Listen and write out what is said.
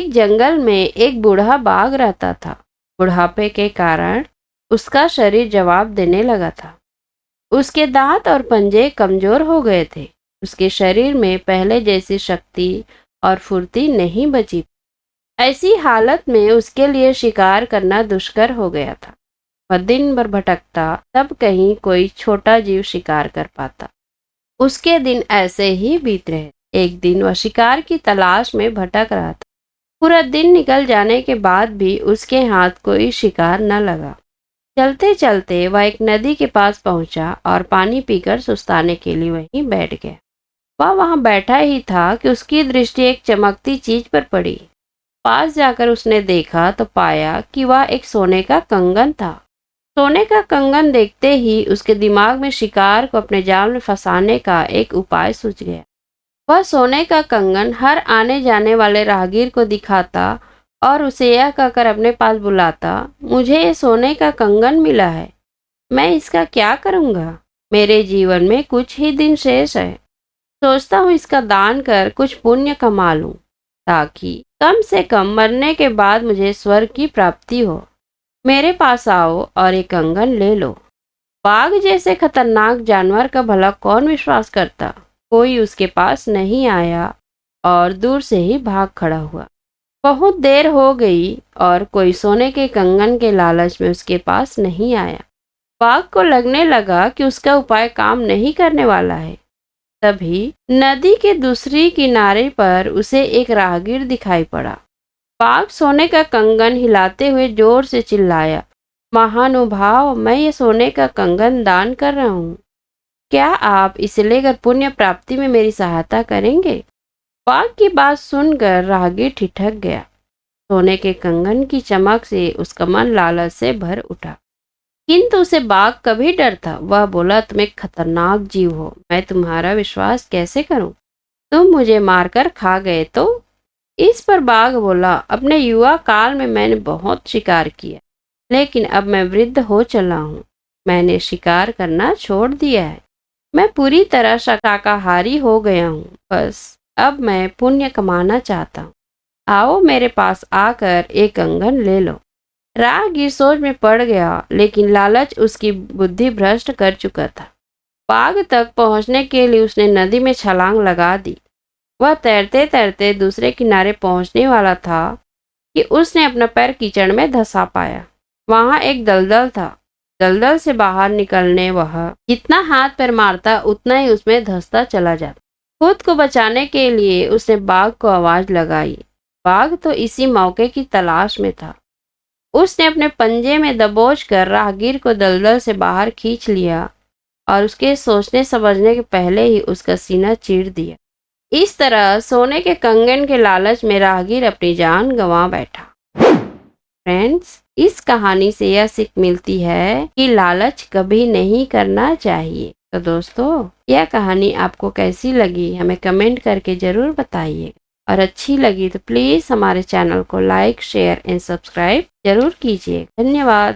एक जंगल में एक बूढ़ा बाघ रहता था। बुढ़ापे के कारण उसका शरीर जवाब देने लगा था। उसके दांत और पंजे कमजोर हो गए थे। उसके शरीर में पहले जैसी शक्ति और फुर्ती नहीं बची। ऐसी हालत में उसके लिए शिकार करना दुष्कर हो गया था। वह दिन भर भटकता, तब कहीं कोई छोटा जीव शिकार कर पाता। उसके दिन ऐसे ही बीत रहे। एक दिन वह शिकार की तलाश में भटक रहा था। पूरा दिन निकल जाने के बाद भी उसके हाथ कोई शिकार न लगा। चलते चलते वह एक नदी के पास पहुंचा और पानी पीकर सुस्ताने के लिए वहीं बैठ गया। वह वहां बैठा ही था कि उसकी दृष्टि एक चमकती चीज पर पड़ी। पास जाकर उसने देखा तो पाया कि वह एक सोने का कंगन था। सोने का कंगन देखते ही उसके दिमाग में शिकार को अपने जाल में फंसाने का एक उपाय सूझ गया। वह सोने का कंगन हर आने जाने वाले राहगीर को दिखाता और उसे यह कहकर अपने पास बुलाता, मुझे ये सोने का कंगन मिला है, मैं इसका क्या करूँगा? मेरे जीवन में कुछ ही दिन शेष है। सोचता हूँ इसका दान कर कुछ पुण्य कमा लूँ, ताकि कम से कम मरने के बाद मुझे स्वर्ग की प्राप्ति हो। मेरे पास आओ और एक कंगन ले लो। बाघ जैसे खतरनाक जानवर का भला कौन विश्वास करता? कोई उसके पास नहीं आया और दूर से ही भाग खड़ा हुआ। बहुत देर हो गई और कोई सोने के कंगन के लालच में उसके पास नहीं आया। बाघ को लगने लगा कि उसका उपाय काम नहीं करने वाला है। तभी नदी के दूसरी किनारे पर उसे एक राहगीर दिखाई पड़ा। बाघ सोने का कंगन हिलाते हुए जोर से चिल्लाया, महानुभाव, मैं ये सोने का कंगन दान कर रहा हूँ। क्या आप इसे लेकर पुण्य प्राप्ति में मेरी सहायता करेंगे? बाघ की बात सुनकर राहगीर ठिठक गया। सोने के कंगन की चमक से उसका मन लालच से भर उठा, किंतु उसे बाघ कभी डर था। वह बोला, तुम एक खतरनाक जीव हो, मैं तुम्हारा विश्वास कैसे करूं? तुम मुझे मारकर खा गए तो? इस पर बाघ बोला, अपने युवा काल में मैंने बहुत शिकार किया, लेकिन अब मैं वृद्ध हो चला हूँ। मैंने शिकार करना छोड़ दिया है। मैं पूरी तरह शाकाहारी हो गया हूँ। बस अब मैं पुण्य कमाना चाहता हूँ। आओ मेरे पास आकर एक कंगन ले लो। राहगीर सोच में पड़ गया, लेकिन लालच उसकी बुद्धि भ्रष्ट कर चुका था। बाघ तक पहुंचने के लिए उसने नदी में छलांग लगा दी। वह तैरते तैरते दूसरे किनारे पहुंचने वाला था कि उसने अपना पैर कीचड़ में धंसा पाया। वहां एक दलदल था। दलदल से बाहर निकलने वह जितना हाथ पैर मारता उतना ही उसमें धंसता चला जाता। खुद को बचाने के लिए उसने बाघ को आवाज लगाई। बाघ तो इसी मौके की तलाश में था। उसने अपने पंजे में दबोच कर राहगीर को दलदल से बाहर खींच लिया और उसके सोचने समझने के पहले ही उसका सीना चीर दिया। इस तरह सोने के कंगन के लालच में राहगीर अपनी जान गंवा बैठा। फ्रेंड्स, इस कहानी से यह सीख मिलती है कि लालच कभी नहीं करना चाहिए। तो दोस्तों, यह कहानी आपको कैसी लगी हमें कमेंट करके जरूर बताइए, और अच्छी लगी तो प्लीज हमारे चैनल को लाइक, शेयर एंड सब्सक्राइब जरूर कीजिए। धन्यवाद।